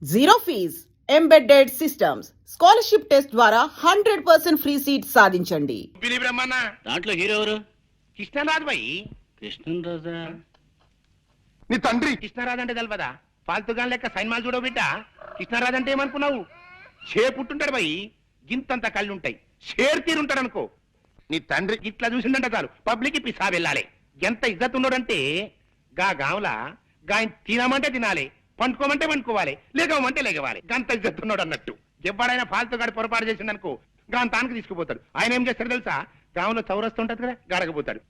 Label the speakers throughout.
Speaker 1: Zero fees embedded systems scholarship test ద్వారా 100% free seat సాధించండి.
Speaker 2: బ్రహ్మన్న
Speaker 3: దాంట్లో హీరో ఎవరు?
Speaker 2: కృష్ణరాజు భాయ్.
Speaker 3: కృష్ణరాజా?
Speaker 2: నీ తండ్రి కృష్ణరాజు అంటే తెలవదా? ఫాల్తుగా లెక్క సైన్మాలు చూడవు బిడ్డ. కృష్ణరాజు అంటే ఏమనుకున్నావు? పుట్టుంటాడు భాయ్, గింతంత కళ్ళుంటాయి, షేర్ తీరుంటాడు అనుకో. నీ తండ్రి ఇట్లా చూసిందంట చాలు పబ్లిక్ పిసా వెళ్ళాలి. ఎంత ఇజ్జత్ ఉన్నాడంటే గా గాంలా గాయన తినమంటే తినాలి, పండుకోమంటే పండుకోవాలి, లేగమంటే లేగవాలి. గంత ఇజ్జత్ ఉన్నాడు అన్నట్టు. ఎవడైనా ఫాల్తుగాడు పొరపాటు చేసిందనుకో గాని తానికి తీసుకుపోతాడు. ఆయన ఏం చేస్తాడు తెలుసా? గాంలో చౌరస్తూ ఉంటది కదా, గాడకపోతాడు.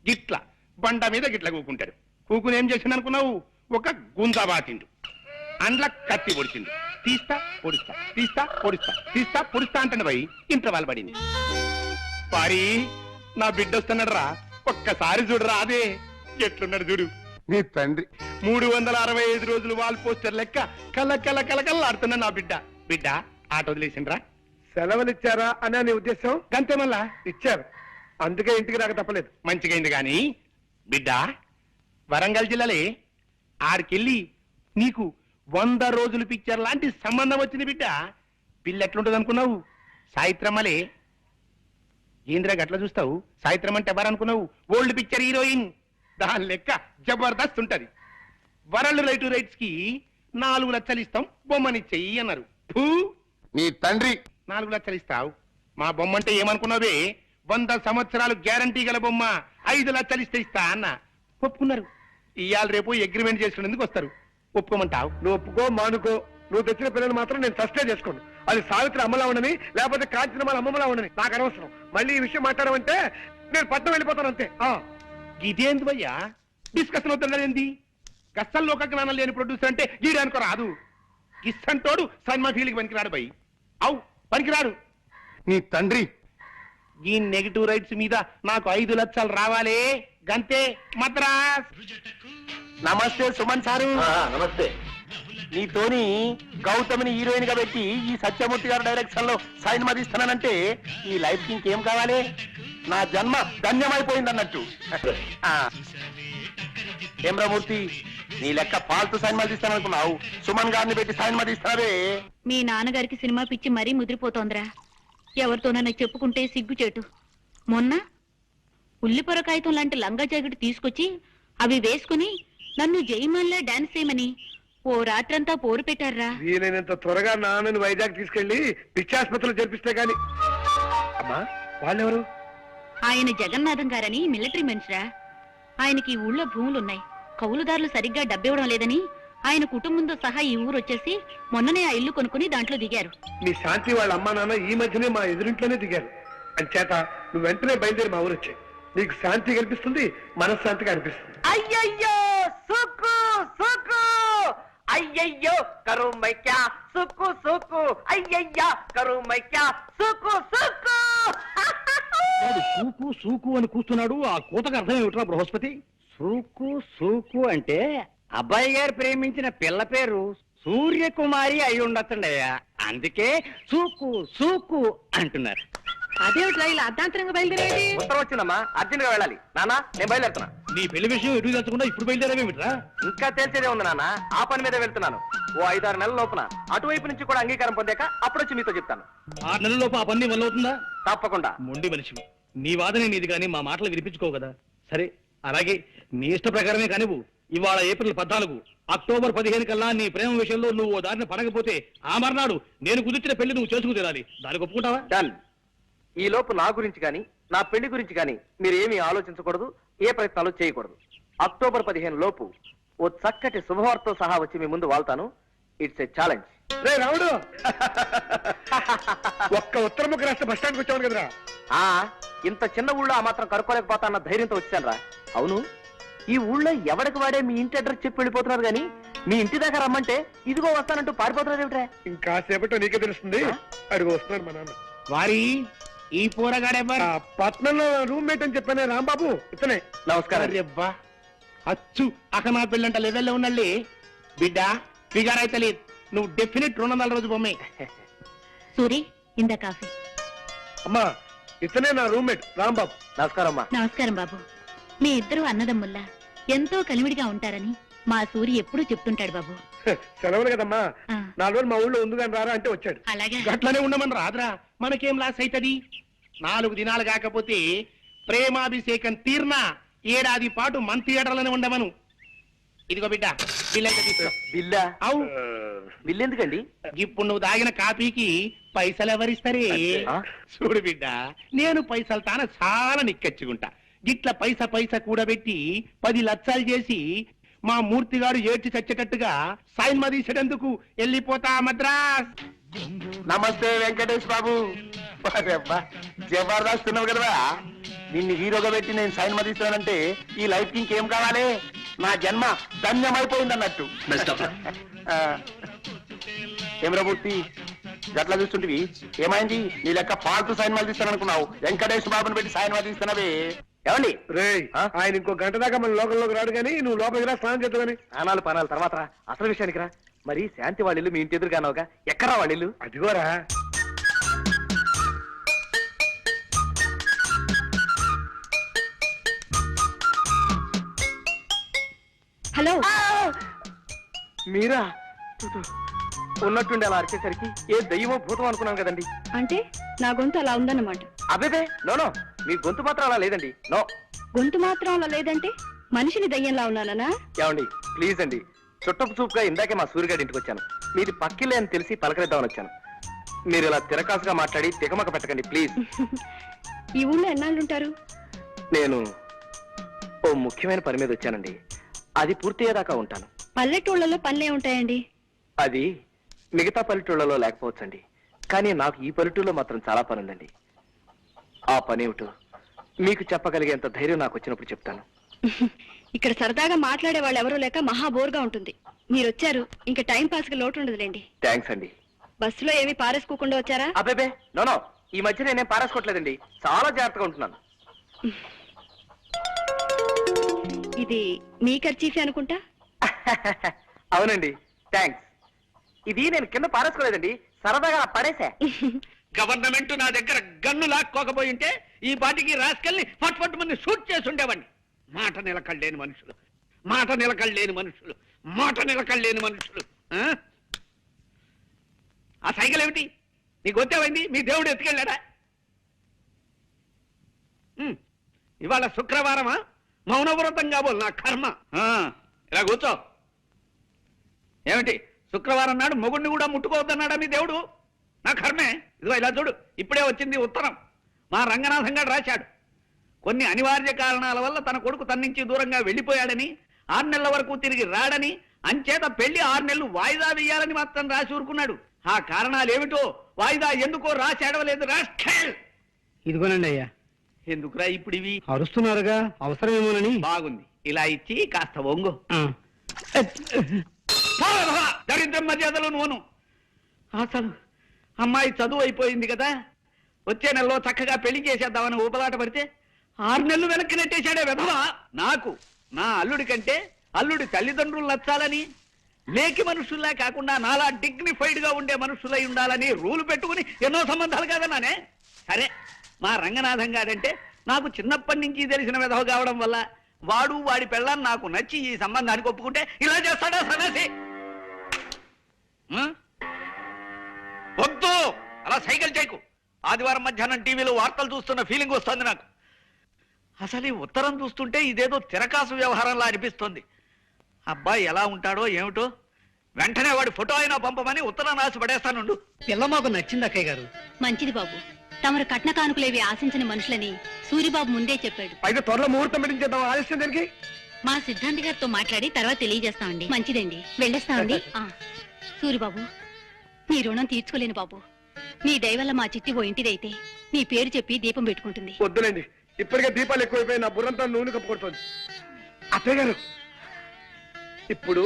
Speaker 2: గిట్ల బండ మీద గిట్ల కూకుంటాడు. కూకుని ఏం చేసిండు అనుకున్నావు? ఒక గుంజా బాతిండు, అండ్ల కత్తి పొడిచిండు. తీస్తా పొడుస్తా, తీస్తా పొడుస్తా, తీస్తా పొడుస్తా అంటాడు భయ్. ఇంటర్వాల్ పడింది. పారి నా బిడ్డ వస్తున్నాడు రా, ఒక్కసారి చూడరా. అదే ఎట్లున్నాడు చూడు నీ తండ్రి. 365 రోజులు వాల్ పోస్టర్ లెక్క కల కల కల కల్లాడుతున్నా నా బిడ్డ. బిడ్డ ఆట వదిలేసిండ్రా?
Speaker 4: సెలవులు ఇచ్చారా అనే నీ ఉద్దేశం?
Speaker 2: గంతే మళ్ళా
Speaker 4: ఇచ్చారు, అందుకే ఇంటికి రాక తప్పలేదు.
Speaker 2: మంచిగైంది గాని బిడ్డ, వరంగల్ జిల్లాలే ఆడికెళ్ళి నీకు 100 రోజులు పిక్చర్ లాంటి సంబంధం వచ్చింది బిడ్డ. పిల్ల ఎట్లుంటది అనుకున్నావు? సాయిత్రమ్మలే. ఏంద్రా గట్లా చూస్తావు? సాయిత్రం అంటే ఎవరనుకున్నావు? Old picture heroine. దాని లెక్క జబర్దస్త్ ఉంటది. వరల్డ్ రైట్స్ కి 4 లక్షలు ఇస్తాం, బొమ్మనిచ్చేయి అన్నారు. నీ తండ్రి 4 లక్షలు ఇస్తావు? మా బొమ్మ అంటే ఏమనుకున్నావే? 100 సంవత్సరాలు గ్యారంటీ గల బొమ్మ, 5 లక్షలు ఇస్తా అన్న. ఒప్పుకున్నారు. ఇవాళ రేపు అగ్రిమెంట్ చేసుకునేందుకు వస్తారు. ఒప్పుకోమంటావు?
Speaker 4: నువ్వు ఒప్పుకో మానుకో, నువ్వు తెచ్చిన పిల్లలు మాత్రం నేను సస్టే చేసుకోండి. అది సావిత్రి అమ్మలా ఉండని, లేకపోతే కాంచనమాల అమ్మలా ఉండని నాకు అనవసరం. మళ్ళీ ఈ విషయం మాట్లాడమంటే నేను పట్నం వెళ్ళిపోతాను అంతే.
Speaker 2: ఇదేంది భయ్యా డిస్కషన్ అవుతుందేంది? గస్సల్ లోక జ్ఞానం లేని ప్రొడ్యూసర్ అంటే గీడే అనుకో రాదు. గిస్సంటోడు సినిమా ఫీల్డ్కి పనికిరాడు భయ్. అవు పనికిరాడు. నీ తండ్రి ఈ నెగిటివ్ రైట్స్ మీద నాకు 5 లక్షలు రావాలి గంతే. మద్రాస్. నమస్తే సుమన్ సారు.
Speaker 3: నమస్తే.
Speaker 2: నీతోని గౌతమిని హీరోయిన్ గా పెట్టి ఈ సత్యమూర్తి గారి డైరెక్షన్ లో సైన్మా తీస్తున్నానంటే ఈ లైఫ్ కి ఇంకేం కావాలి? నా జన్మ ధన్యమైపోయింది అన్నట్టు. ఏమ్రమూర్తి, నీ లెక్క ఫాల్తు సైన్మాలు తీస్తాననుకున్నావు, సుమన్ గారిని పెట్టి సైన్మా తీస్తావే.
Speaker 5: మీ నాన్నగారికి సినిమా పిచ్చి మరీ ముదిరిపోతోందిరా. ఎవరితోనైనా చెప్పుకుంటే సిగ్గుచేటు. మొన్న ఉల్లిపొర కాగితం లాంటి లంగా జాకెట్ తీసుకొచ్చి అవి వేసుకుని నన్ను జయమాన్లా డాన్స్ చేయమని ఓ రాత్రంతా పోరు పెట్టారా.
Speaker 4: వీలైనంత త్వరగా నాన్నని వైజాగ్ తీసుకెళ్లి పిచ్చాసుపత్రిలో చేర్పిస్తే గాని. అమ్మా, వాళ్ళెవరు?
Speaker 5: ఆయన జగన్నాథం గారని మిలిటరీ మనిషిరా. ఆయనకి ఊళ్ళో భూములున్నాయి, కౌలుదారులు సరిగ్గా డబ్బివ్వడం లేదని ఆయన కుటుంబంతో సహా ఈ ఊరు వచ్చేసి మొన్ననే ఆ ఇల్లు కొనుక్కుని దాంట్లో దిగారు.
Speaker 4: మీ శాంతి వాళ్ళ అమ్మా నాన్న ఈ మధ్యనే మా ఎదురింట్లోనే దిగారు. అంచేత నువ్వు వెంటనే బయలుదేరి మా ఊరు వచ్చాయి. నీకు శాంతి కనిపిస్తుంది, మనశ్శాంతిగా అనిపిస్తుంది.
Speaker 6: అయ్యయ్యో సుక్కు సుక్కు, అయ్యయ్యో కరు మైక్యా సుక్కు సుక్కు, అయ్యయ్యా కరు మైక్యా సుక్కు సుక్కు.
Speaker 3: సూకు సూకు అని కూస్తున్నాడు. ఆ కూతకు అర్థం ఏమిట్రా బృహస్పతి? సూకు సూకు అంటే అబ్బాయి గారు ప్రేమించిన పిల్ల పేరు సూర్యకుమారి అయి ఉండొచ్చండయ్యా, అందుకే సూకు సూకు అంటున్నారు.
Speaker 5: అదేమిట్రా ఇలా అర్ధాంతరంగా బయలుదేరేది?
Speaker 6: ఉత్తరం వచ్చిందమ్మా, అర్జెంట్ గా వెళ్ళాలి. నాన్న నేను బయలుదేరుతున్నా.
Speaker 3: నీ పెళ్లి విషయం ఎటు తెచ్చకుండా ఇప్పుడు బయలుదేరేమిట్రా?
Speaker 6: ఇంకా తెలిసేదే ఉంది నాన్న, ఆ పని మీద వెళ్తున్నాను. ఓ 5-6 నెలల లోపున అటువైపు నుంచి కూడా అంగీకారం పొందాక అప్పుడు వచ్చి మీతో చెప్తాను.
Speaker 3: 6 నెలలలోపు ఆ పని వల్ల అవుతుందా?
Speaker 6: తప్పకుండా.
Speaker 3: మొండి మనిషి, నీ వాదనే నీది కానీ మా మాటలు వినిపించుకోవు కదా. సరే, అలాగే నీ ఇష్ట ప్రకారమే కానివ్వు. ఇవాళ ఏప్రిల్ 14, అక్టోబర్ 15 కల్లా నీ ప్రేమ విషయంలో నువ్వు దారిని పడకపోతే ఆ మర్నాడు నేను కుదిర్చిన పెళ్లి నువ్వు చేసుకు తీరాలి. దానికి ఒప్పుకుంటావా?
Speaker 6: డన్. ఈ లోపు నా గురించి కానీ నా పెళ్లి గురించి కానీ మీరేమీ ఆలోచించకూడదు, ఏ ప్రయత్నాలు చేయకూడదు. అక్టోబర్ 15 లోపు ఓ చక్కటి శుభవార్తతో సహా వచ్చి మీ ముందు వాళ్తాను. It's a challenge.
Speaker 4: రే రాముడు, ఒక్క ఉత్తర ముఖ రాష్ట్ర బస్ స్టాండ్కి వచ్చాను కదరా.
Speaker 6: ఇంత చిన్న ఊళ్ళో ఆ మాత్రం కనుక్కోలేకపోతా అన్న ధైర్యంతో వచ్చాను రా. అవును, ఈ ఊళ్ళో ఎవరికి వాడే మీ ఇంటి అడ్రస్ చెప్పి వెళ్ళిపోతున్నారు గానీ మీ ఇంటి దాకా రమ్మంటే ఇదిగో వస్తానంటూ పారిపోతున్నారు ఏమిట్రా?
Speaker 4: ఇంకాసేపట్లో నీకే తెలుస్తుంది. అడుగు వస్తున్నాడు మా నాన్న.
Speaker 2: వారి ఈ పోరగాడెవ్వరు?
Speaker 4: పట్నంలో రూమ్మేట్ అని చెప్పానే రాంబాబు, ఇతనే.
Speaker 6: నమస్కారం.
Speaker 2: అబ్బా, అచ్చు అక్క నా పెళ్ళంట లెవెల్లో ఉన్నళ్ళి. బిడ్డ ఫిగర్ అయితే లేదు, నువ్వు డెఫినెట్ 200 రోజు బొమ్మే.
Speaker 5: సూరి, ఇందా కాఫీ.
Speaker 4: అమ్మా, ఇతనే నా రూమ్మేట్ రాంబాబు.
Speaker 6: నమస్కారం అమ్మా.
Speaker 5: నమస్కారం బాబు. మీ ఇద్దరు అన్నదమ్ముల్లా ఎంతో కలివిడిగా ఉంటారని మా సూరి ఎప్పుడూ చెప్తుంటాడు బాబు.
Speaker 4: సెలవులు కదమ్మా,
Speaker 5: ఆ.
Speaker 4: నాలుగు రోజులు మా ఊళ్ళో ఉంది కానీ రారా అంటే వచ్చాడు.
Speaker 5: అలాగే
Speaker 2: గట్లనే ఉండమని రాదురా, మనకేం లాస్ అవుతుంది? 4 దినాలు కాకపోతే ప్రేమాభిషేకం తీర్నా ఏడాది పాటు మన థియేటర్లోనే ఉండమను. ఇదిగో బిడ్డ, బిల్ అయితే తీసుకో.
Speaker 6: బిల్లా?
Speaker 2: అవు,
Speaker 6: బిల్ ఎందుకండి?
Speaker 2: ఇప్పుడు నువ్వు తాగిన కాపీకి పైసలు ఎవరిస్తారే?
Speaker 6: ఆ?
Speaker 2: చూడు బిడ్డ, నేను పైసలు తాన చాలా నిక్కచ్చుకుంటా. గిట్ల పైస కూడబెట్టి 10 లక్షలు చేసి మా మూర్తిగాడు ఏడ్చి చచ్చేటట్టుగా సైన్మా తీసేటందుకు వెళ్ళిపోతా మద్రాస్.
Speaker 6: నమస్తే వెంకటేష్ బాబు. జబర్దస్త్ ఉన్నావు కదా, నిన్ను హీరోగా పెట్టి నేను సైన్ మదిస్తానంటే ఈ లైఫ్ కి ఇంకేం కావాలి? నా జన్మ ధన్యమైపోయింది అన్నట్టు. ఏమరామూర్తి గట్లా చూస్తుంటివి, ఏమైంది? నీ లెక్క పాల్తు సైన్ మదిస్తాననుకున్నావు, వెంకటేష్ బాబుని పెట్టి సైన్ మదిస్తున్నావే. ఏమండి
Speaker 4: రే,
Speaker 6: ఆ?
Speaker 4: ఆయన ఇంకో గంట దాకా మన లోకంలోకి రాడు కానీ నువ్వు లోపలికి రా, స్నానం చేద్దామని.
Speaker 6: పనాలు తర్వాత రా. అసలు విషయానికి రా. మరి శాంతి వాళ్ళిల్లు మీ ఇంటి ఎదురుగానోగా, ఎక్కడా వాళ్ళిల్లు?
Speaker 4: అదిగోరా.
Speaker 5: హలో,
Speaker 6: మీరా? ఉన్నట్టుండి అలా అరిచేసరికి ఏ దయ్యమో భూతం అనుకున్నాను కదండి.
Speaker 5: అంటే నా గొంతు అలా ఉందన్నమాట.
Speaker 6: అబేబే నో, మీ గొంతు మాత్రం అలా లేదండి. నో.
Speaker 5: గొంతు మాత్రం అలా లేదంటే మనిషిని దయ్యంలా ఉన్నానా?
Speaker 6: ఏమండి ప్లీజ్ అండి, చుట్టపు చూపుగా ఇందాకే మా సూర్యగాడి ఇంటికి వచ్చాను. మీది పక్కిలే అని తెలిసి పలకరిద్దామని వచ్చాను. మీరు ఇలా తిరకాసుగా మాట్లాడి తికమక పెట్టకండి ప్లీజ్.
Speaker 5: ఈ ఊళ్ళో ఎన్నాళ్ళుంటారు?
Speaker 6: నేను ఓ ముఖ్యమైన పని మీద వచ్చానండి, అది పూర్తయ్యేదాకా ఉంటాను.
Speaker 5: పల్లెటూళ్ళలో పనులే ఉంటాయండి.
Speaker 6: అది మిగతా పల్లెటూళ్ళలో లేకపోవచ్చండి, కానీ నాకు ఈ పల్లెటూళ్ళలో మాత్రం చాలా పని ఉందండి. ఆ పని ఏమిటో మీకు చెప్పగలిగేంత ధైర్యం నాకు వచ్చినప్పుడు చెప్తాను.
Speaker 5: ఇక్కడ సరదాగా మాట్లాడే వాళ్ళు ఎవరూ లేక మహా బోర్గా ఉంటుంది. మీరు వచ్చారు, ఇంకా టైం పాస్ కి లోటు ఉండదులేండి.
Speaker 6: థ్యాంక్స్ అండి.
Speaker 5: బస్సులో ఏమీ పారేసుకోకుండా వచ్చారా?
Speaker 6: అబ్బేబే నో, ఈ మధ్య నేనేం పారేసుకోవట్లేదండి, చాలా జాగ్రత్తగా ఉంటున్నాను.
Speaker 5: ఇది మీ ఖర్చీఫే అనుకుంటా.
Speaker 6: అవునండి, థ్యాంక్స్. ఇది నేను కింద పారేసుకోలేదండి, సరదాగా పడేసా.
Speaker 3: గవర్నమెంట్ నా దగ్గర గన్ను లాక్కోకపోయింటే ఈ పాటికి రాస్కల్ని ఫట్ మంది షూట్ చేసి ఉండేవాడిని. మాట నిలకడలేని మనుషులు. ఆ? ఆ సైకిల్ ఏమిటి? నీకు వచ్చావండి, మీ దేవుడు ఎత్తుకెళ్ళాడా? ఇవాళ శుక్రవారమా? మౌనవ్రతం కాబోలు నా కర్మ. ఇలా కూర్చో. ఏమిటి శుక్రవారం నాడు మొగుడిని కూడా ముట్టుకోవద్దన్నాడా మీ దేవుడు? నా కర్మే. ఇదిగో ఇలా చూడు, ఇప్పుడే వచ్చింది ఉత్తరం. మా రంగనాథం గారు రాశాడు. కొన్ని అనివార్య కారణాల వల్ల తన కొడుకు తన నుంచి దూరంగా వెళ్లిపోయాడని, 6 నెలల వరకు తిరిగి రాడని, అంచేత పెళ్లి 6 నెలలు వాయిదా వేయాలని మాత్రం రాసి ఊరుకున్నాడు. ఆ కారణాలు ఏమిటో, వాయిదా ఎందుకో రాసి అడవలేదు. రాష్ట్రేల్
Speaker 7: ఇదిగోనండి అయ్యా.
Speaker 3: ఎందుకురా ఇప్పుడు ఇవి?
Speaker 7: అరుస్తున్నారుగా, అవసరమేమోనని.
Speaker 3: బాగుంది, ఇలా ఇచ్చి కాస్త ఒంగు. దరిద్రం మర్యాదలు నువ్వును. అసలు అమ్మాయి చదువు అయిపోయింది కదా, వచ్చే నెలలో చక్కగా పెళ్లి చేసేద్దామని ఊపలాట పడితే 6 నెలలు వెనక్కి నెట్టేశాడే వెధవా. నాకు నా అల్లుడి కంటే అల్లుడి తల్లిదండ్రులు నచ్చాలని, లేకి మనుషుల్లా కాకుండా నాలా డిగ్నిఫైడ్ గా ఉండే మనుషులై ఉండాలని రూలు పెట్టుకుని ఎన్నో సంబంధాలు కాదన్నానే. సరే, మా రంగనాథం గారంటే నాకు చిన్నప్పటి నుంచి తెలిసిన వెధవ కావడం వల్ల వాడు వాడి పెళ్ళాన్ని నాకు నచ్చి ఈ సంబంధానికి ఒప్పుకుంటే ఇలా చేస్తాడా సన్నాసి? వద్దు, అలా సైకిల్ చేయకు. ఆదివారం మధ్యాహ్నం టీవీలో వార్తలు చూస్తున్న ఫీలింగ్ వస్తుంది నాకు. అసలు ఈ ఉత్తరం చూస్తుంటే ఇదేదో తిరకాసు వ్యవహారంలా అనిపిస్తుంది. అబ్బాయి ఎలా ఉంటాడో ఏమిటో, వెంటనే వాడి ఫోటో అయినా పంపమని ఉత్తరం రాసి పడేస్తానుండు.
Speaker 7: పిల్ల మాకు నచ్చింది అక్కయ్య గారు.
Speaker 5: మంచిది బాబు, తమరు కట్న కానుకలేవి ఆశించిన మనుషులని సూరిబాబు ముందే చెప్పాడు.
Speaker 4: అయితే త్వరలో ముహూర్తం పెట్టించేద్దాం, ఆలస్యం దానికి.
Speaker 5: మా సిద్ధాంతి గారితో మాట్లాడి తర్వాత తెలియజేస్తామండి. మంచిదండి, వెళ్ళేస్తామండి. సూరిబాబు, నీ రుణం తీర్చుకోలేను బాబు. నీ దయవల్ల మా చిట్టి ఓ ఇంటిదైతే నీ పేరు చెప్పి దీపం పెట్టుకుంటుంది.
Speaker 4: వద్దులేండి, ఇప్పటికే దీపాలు ఎక్కువైపోయి నా బుర్రంతా నూనె కప్పుకొడుతుంది. అత్తయ్య గారు, ఇప్పుడు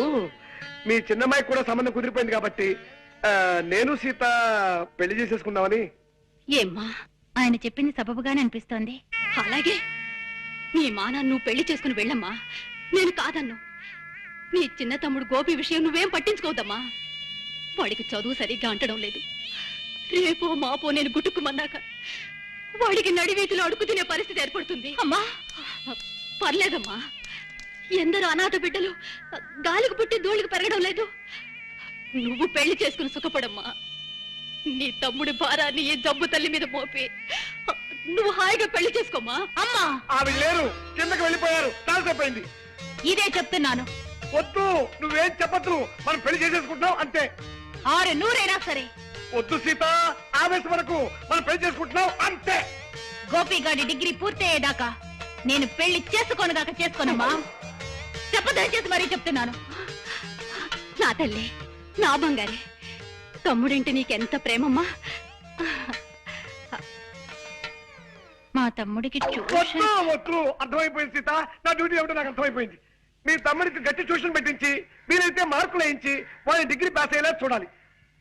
Speaker 4: మీ చిన్నమ్మాయికి కూడా సంబంధం కుదిరిపోయింది కాబట్టి నేను సీత పెళ్లి చేసేసుకుందామని.
Speaker 5: ఏమ్మా, ఆయన చెప్పింది సబబుగానే అనిపిస్తోంది. అలాగే నీ మానాన్ని నువ్వు పెళ్లి చేసుకుని వెళ్ళమ్మా, నేను కాదన్ను. నీ చిన్న తమ్ముడు గోపి విషయం నువ్వేం పట్టించుకోవద్దమ్మా. వాడికి చదువు సరిగ్గా అంటడం లేదు. రేపో మాపో నేను గుట్టుకుమన్నాక వాడికి నడివీధిలో అడుగు తినే పరిస్థితి ఏర్పడుతుంది. అమ్మా పర్లేదమ్మా, ఎందరో అనాథ బిడ్డలు గాలికి పుట్టి ధూళికి పెరగడం లేదు. నువ్వు పెళ్లి చేసుకుని సుఖపడమ్మా. నీ తమ్ముడి భారాన్ని ఈ జబ్బు తల్లి మీద మోపి నువ్వు హాయిగా పెళ్లి చేసుకోమ్మా. అమ్మా,
Speaker 4: ఆవిడ లేరు, కిందకి వెళ్ళిపోయారు, చాలాసేపైంది.
Speaker 5: ఇదే చెప్తున్నాను.
Speaker 4: వద్దు, నువ్వేం చెప్పద్దు, మనం పెళ్లి చేసేసుకుంటున్నాం అంతే.
Speaker 5: 600 సరే.
Speaker 4: వద్దు సీత, ఆవేశం వరకు మనం పెళ్లి చేసుకుంటున్నాం అంతే.
Speaker 5: గోపిగాడి డిగ్రీ పూర్తయ్యేదాకా నేను పెళ్లి చేసుకోనుగాక చేసుకోనమ్మా. చెప్పదని చేసి మరీ చెప్తున్నాను. నా తల్లి, నా బంగారే, తమ్ముడింటి నీకెంత ప్రేమమ్మా. మా తమ్ముడికి
Speaker 4: వద్దు వద్దు, అర్థమైపోయింది సీత, నా డ్యూటీ ఏమిటో నాకు అర్థమైపోయింది. మీ తమ్ముడికి గట్టి ట్యూషన్ పెట్టించి మీరైతే మార్కులు వేయించి వాళ్ళని డిగ్రీ పాస్ అయ్యేలా చూడాలి.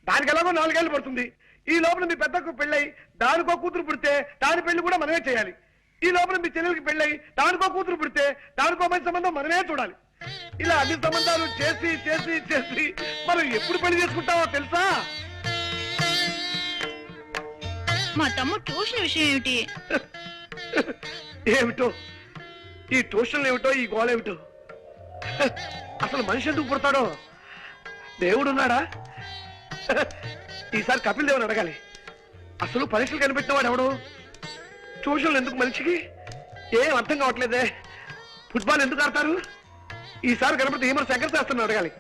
Speaker 4: దానికి ఎలాగో 4 ఏళ్ళు పడుతుంది. ఈ లోపల మీ పెద్దకు పెళ్ళై దానికో కూతురు పుడితే దాని పెళ్లి కూడా మనమే చేయాలి. ఈ లోపల మీ చెల్లెలకి పెళ్ళై దానికో కూతురు పుడితే దానికో మంచి సంబంధం మనమే చూడాలి. ఇలా అన్ని సంబంధాలు చేసి చేసి చేసి మనం ఎప్పుడు పెళ్లి చేసుకుంటామో తెలుసా?
Speaker 5: మా తమ్ముడు ట్యూషన్ విషయం ఏమిటి?
Speaker 4: ఏమిటో ఈ ట్యూషన్లు ఏమిటో, ఈ గోళ ఏమిటో, అసలు మనిషి ఎందుకు పుడతాడో దేవుడున్నాడా? ఈసారి కపిల్ దేవుని అడగాలి. అసలు పరీక్షలు కనిపెట్టిన వాడు ఎవడు? ట్యూషన్లు ఎందుకు మనిషికి? ఏం అర్థం కావట్లేదే. ఫుట్బాల్ ఎందుకు ఆడతారు? ఈసారి కనపడితే ఏమో శంకర్ శాస్త్రం అడగాలి.